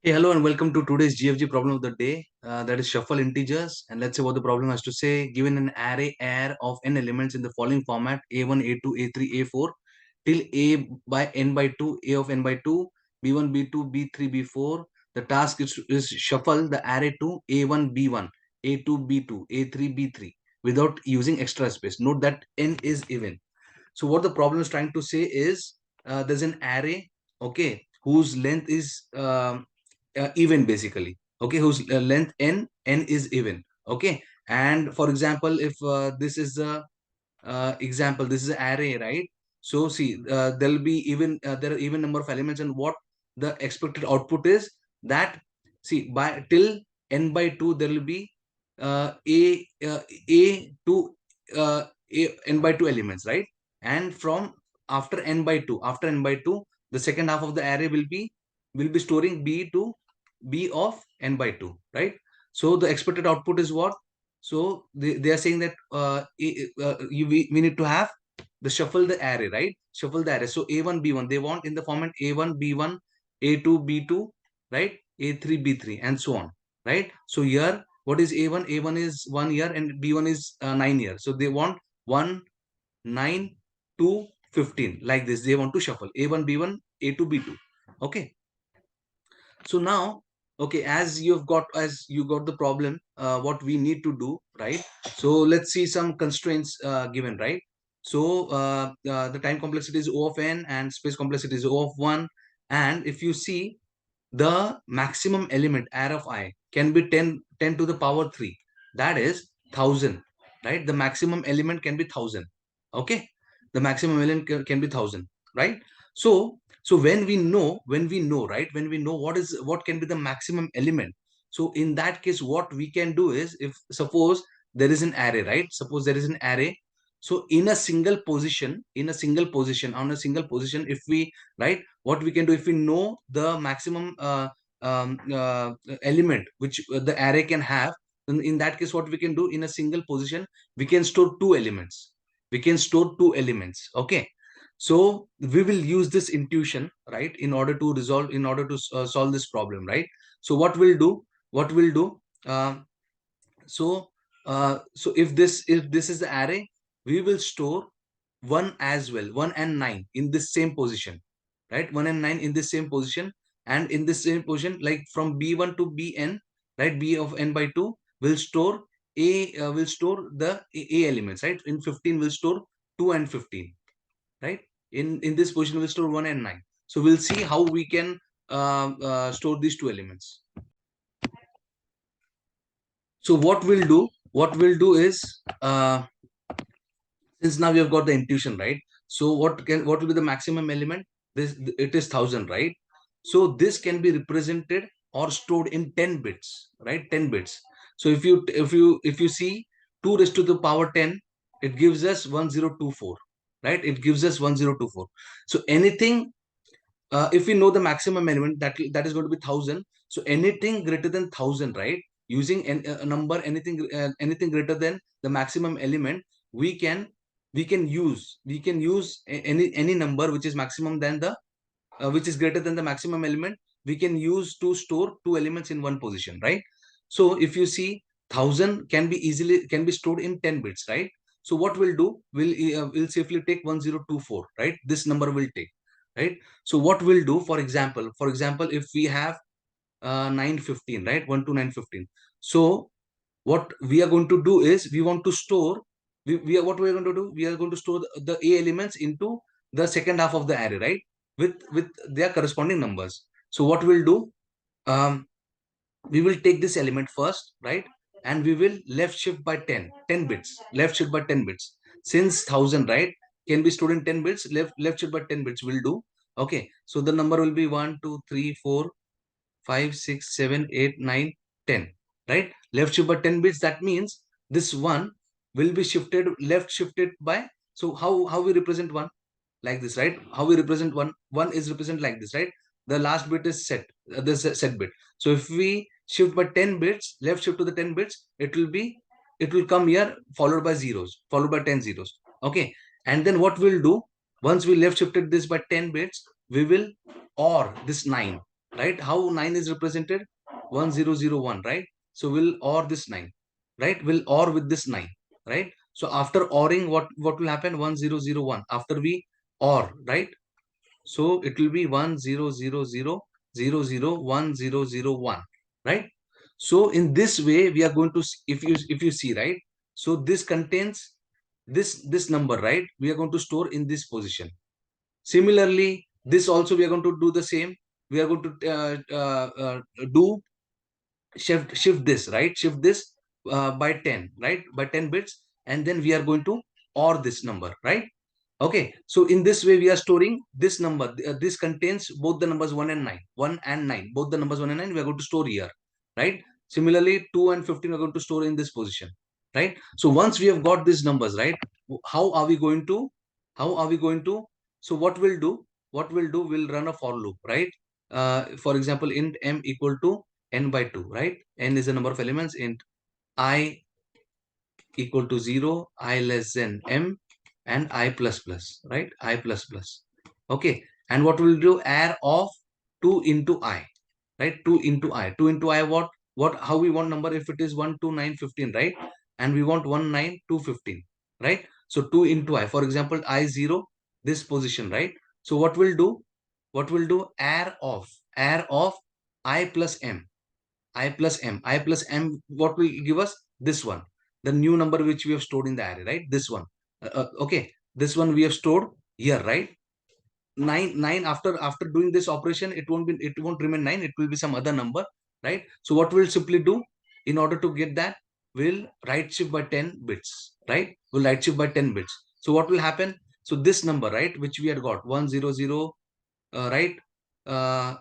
Hey, hello, and welcome to today's GFG problem of the day. That is shuffle integers. And let's say what the problem has to say. Given an array R of n elements in the following format A1, A2, A3, A4 till A by n by 2, A of n by 2, B1, B2, B3, B4. The task is shuffle the array to A1, B1, A2, B2, A3, B3 without using extra space. Note that n is even. So what the problem is trying to say is there's an array, okay, whose length is even basically, okay, whose length n is even, okay. And for example, if this is the example, this is an array, right? So see, there'll be even there are even number of elements, and what the expected output is that, see, by till n by 2 there will be a to n by 2 elements, right? And from after n by 2, the second half of the array will be storing b to b of n by 2, right? So the expected output is what? So they are saying that we need to have the shuffle the array, right? Shuffle the array. So A1, B1, they want in the format A1, B1, A2, B2, right? A3, B3, and so on, right? So here, what is A1? A1 is 1 year and B1 is 9 years. So they want 1, 9, 2, 15, like this. They want to shuffle A1, B1, A2, B2. Okay. So now, okay, as you got the problem, what we need to do, right? So let's see some constraints given, right? So the time complexity is O of n and space complexity is O of 1. And if you see, the maximum element R of I can be 10 to the power 3. That is 1000, right? The maximum element can be 1000. Okay. The maximum element can be 1000, right? So when we know, right, when we know what can be the maximum element, so in that case what we can do is, if suppose there is an array, right? Suppose there is an array. So in a single position, on a single position, if we, right, what we can do, if we know the maximum element which the array can have, then in that case what we can do, in a single position we can store two elements, okay. So we will use this intuition, right, in order to solve this problem, right? So what we'll do so so if this is the array, we will store 1 as well, 1 and 9 in this same position, right? 1 and 9 in this same position. And in this same position, like from b1 to bn, right, b of n by 2 will store will store the a elements, right? In 15 will store 2 and 15, right? In this position we'll store 1 and 9. So we'll see how we can store these two elements. So what we'll do is, since now we have got the intuition, right? So what will be the maximum element? This, it is 1000, right? So this can be represented or stored in 10 bits, right? 10 bits. So if you see 2 raised to the power 10, it gives us 1024, right? It gives us 1024. So anything, if we know the maximum element, that is going to be 1000. So anything greater than 1000, right, using a number, anything greater than the maximum element, we can we can use any number which is maximum than the which is greater than the maximum element, we can use to store two elements in one position, right? So if you see, 1000 can be stored in 10 bits, right? So what we'll do, we'll safely take 1024, right? This number will take, right? So what we'll do, for example, if we have 915, right, 1 to 915. So what we are going to do is, we want to store, we are what we are going to do, we are going to store the a elements into the second half of the array, right, with their corresponding numbers. So what we'll do, um we will take this element first, right? And we will left shift by 10 bits, left shift by 10 bits. Since 1000, right, can be stored in 10 bits, left shift by 10 bits will do. Okay, so the number will be 1 2 3 4 5 6 7 8 9 10, right? Left shift by 10 bits, that means this one will be shifted, left shifted by, so how we represent one, like this, right? How we represent one is represent like this, right? The last bit is set, this set bit. So if we shift by 10 bits, left shift to the 10 bits, it will come here, followed by zeros, followed by 10 zeros, okay. And then what we'll do, once we left shifted this by 10 bits, we will or this 9, right? How 9 is represented? 1001, right? So we'll OR this 9, right? We'll OR with this 9, right? So after ORing, what will happen? 1001. After we OR, right? So it will be 1000001001, right? So in this way, we are going to, if you see, right? So this contains this number, right? We are going to store in this position. Similarly, this also we are going to do the same. We are going to do shift this, right? Shift this by 10, right? By 10 bits, and then we are going to OR this number, right? Okay, so in this way we are storing this number. This contains both the numbers 1 and 9. 1 and 9, both the numbers 1 and 9 we are going to store here, right? Similarly, 2 and 15 are going to store in this position, right? So once we have got these numbers, right, how are we going to, how are we going to, so what we'll do, we'll run a for loop, right? For example, int m equal to n by 2, right? N is the number of elements. Int I equal to 0, I less than m, and I plus plus, right? I plus plus. Okay, and what we'll do, add of 2 into I, right? 2 into I. 2 into I, what how we want number? If it is 1 2 9 15, right? And we want 1 9 2 15, right? So 2 into I, for example, I 0, this position, right? So what we'll do, add of I plus m, I plus m. I plus m, what will give us? This one. The new number which we have stored in the array, right? This one. Okay. This one we have stored here, right? 9, after doing this operation, it won't remain 9. It will be some other number, right? So what we'll simply do, in order to get that, we'll right shift by 10 bits, right? We'll right shift by 10 bits. So what will happen? So this number, right, which we had got, 100, right? Uh,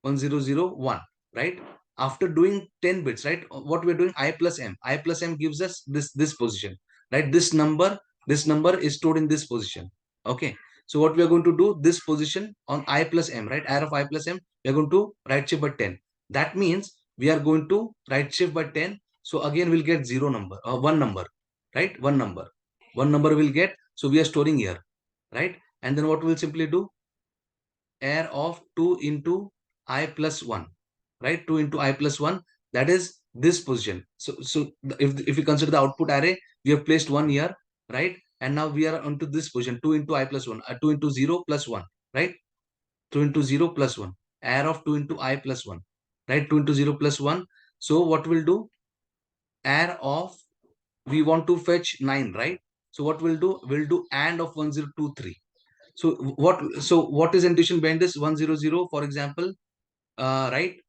1001, right? After doing 10 bits, right? What we're doing, I plus m. I plus m gives us this position, right? This number is stored in this position. Okay. So what we are going to do, this position on I plus m, right? Add of I plus m, we are going to right shift by 10. That means we are going to right shift by 10. So again, we'll get zero number, one number, right? One number will get. So we are storing here, right? And then what we'll simply do, air of 2 into I plus 1, right? 2 into I plus 1, that is this position. So if we consider the output array, we have placed 1 here, right? And now we are onto this position, 2 into I plus 1, 2 into 0 plus 1, right? 2 into 0 plus 1, air of 2 into I plus 1, right? 2 into 0 plus 1. So what we'll do, air of, we want to fetch 9, right? So what we'll do, we'll do AND of 1023. So what is intuition behind this 100, for example, right?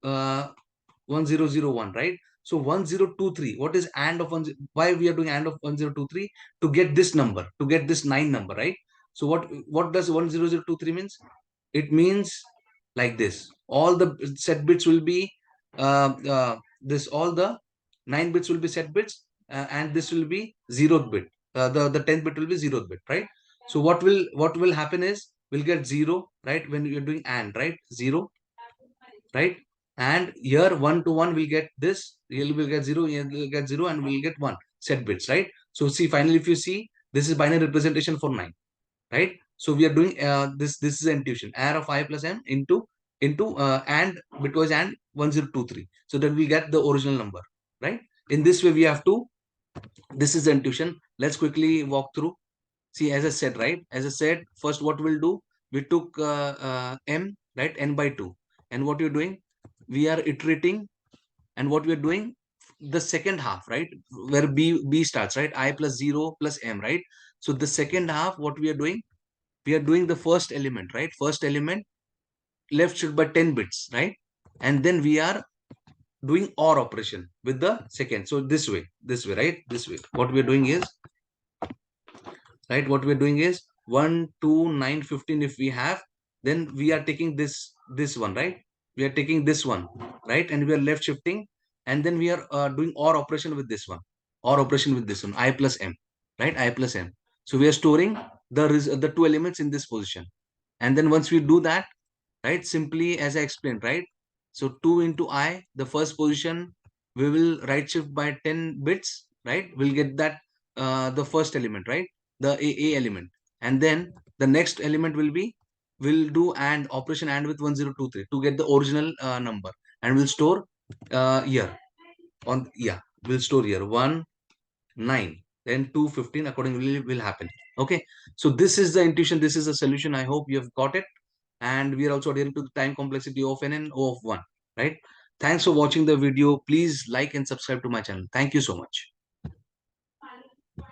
1001, right? So 1023, what is AND of 1? Why we are doing AND of 1023? To get this number, to get this 9 number, right? So what does 10023 means? It means like this. All the set bits will be this. All the 9 bits will be set bits, and this will be 0th bit. The 10th bit will be 0th bit, right? So what will happen is, we'll get 0, right? When you're doing AND, right? 0, right? And here 1 to 1 will get this. Here will get 0, here will get 0, and we'll get 1 set bits, right? So see, finally, if you see, this is binary representation for 9, right? So we are doing this is intuition, add of I plus m into and bitwise and 1023, so that we get the original number, right? In this way we have to, this is the intuition. Let's quickly walk through. See, as I said, right? As I said, first what we'll do, we took m, right? N by 2. And what we're doing, we are iterating. And what we're doing, the second half, right? Where b starts, right? I plus 0 plus m, right? So the second half, what we are doing, we are doing the first element, right? First element, left shift by 10 bits, right? And then we are doing OR operation with the second. So this way, right? This way. What we're doing is, right? What we're doing is 1, 2, 9, 15. If we have, then we are taking this one, right? We are taking this one, right? And we are left shifting, and then we are doing OR operation with this one, OR operation with this one, I plus m, right? I plus m. So we are storing the two elements in this position. And then once we do that, right, simply as I explained, right? So 2 into I, the first position, we will right shift by 10 bits, right? We'll get that the first element, right? The A element. And then the next element will be, we'll do and operation and with 1023 to get the original number, and we'll store here on, yeah, we'll store here 1 9, then 2 15 accordingly will happen. Okay, so this is the intuition, this is the solution. I hope you have got it. And we are also adhering to the time complexity of n and O of 1, right? Thanks for watching the video. Please like and subscribe to my channel. Thank you so much.